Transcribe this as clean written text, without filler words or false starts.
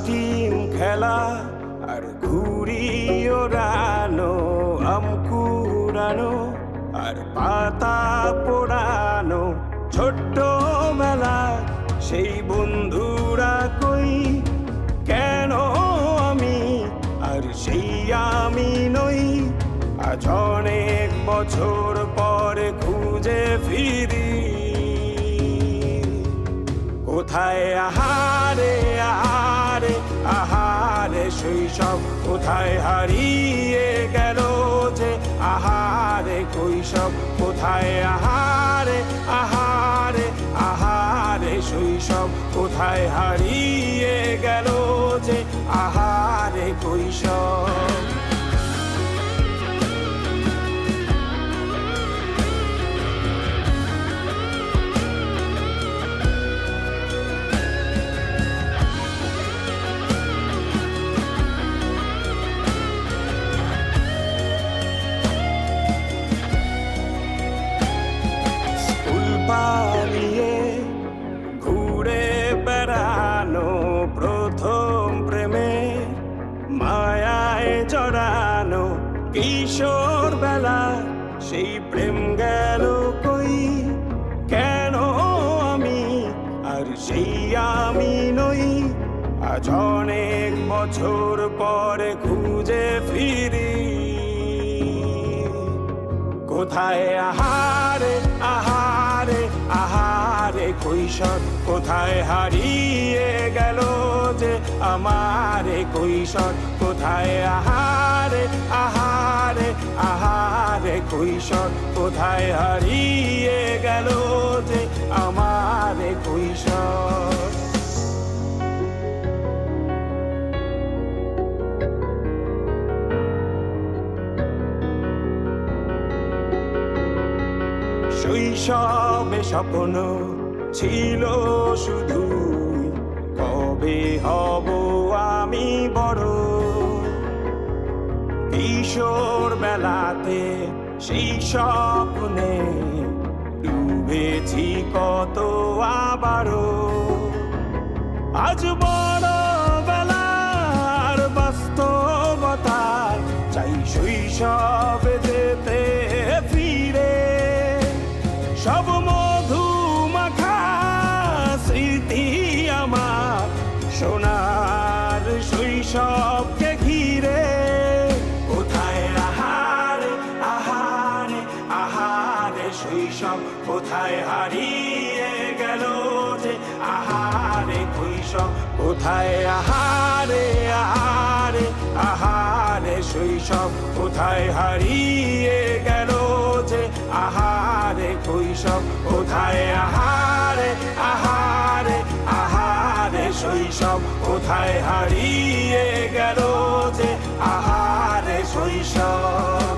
Team খেলা আর ঘুড়ি ওড়ানো, আম কুড়ানো আর পাতা পোড়ানো, ছোট্টবেলা সেই বন্ধুরা কই, কেন আমি আর সেই আমি নই। আজ অনেক বছর পরে খুঁজে ফিরি, কোথায় আহারে আহারে আহারে শৈশব, কোথায় হারিয়ে গেল যে আহারে কৈশব, কোথায় আহারে আহারে আহারে শৈশব, কোথায় হারিয়ে গেল যে আহারে কৈশব। পালিয়ে ঘুরে বেড়ানো, প্রথম প্রেমে মায়ায় জড়ানো, কিশোর বেলা সেই প্রেম গেল কই, কেন আমি আর সেই আমি নই। আজ অনেক বছর পরে খুঁজে ফিরি, কোথায় আহারে আহারে আহারে কৈশোর, কোথায় হারিয়ে গেল যে আমারে কৈশোর, কোথায় আহারে আহারে আহারে কৈশোর, কোথায় হারিয়ে গেল যে আমারে কৈশোর। শৈশবে স্বপ্ন ছিল শুধু, কবে হব আমি বড়। কিশোর বেলাতে সেই স্বপ্নে ডুবেছি কত আবারও, আজ বড় বেলার বাস্তবতার চাই শৈশবে যেতে ফিরে। সব মধু মাখা স্মৃতি আমার সোনার শৈশবকে ঘিরে, কোথায় আহারে আহারে আহারে শৈশব, কোথায় হারিয়ে গেল যে আহারে কৈশোর, কোথায় আহারে আহারে আহারে শৈশব, কোথায় হারিয়ে গেল যে আহারে কৈশোর, কোথায় আহারে আহারে আহারে শৈশব, কোথায় হারিয়ে গেল যে আহারে শৈশব।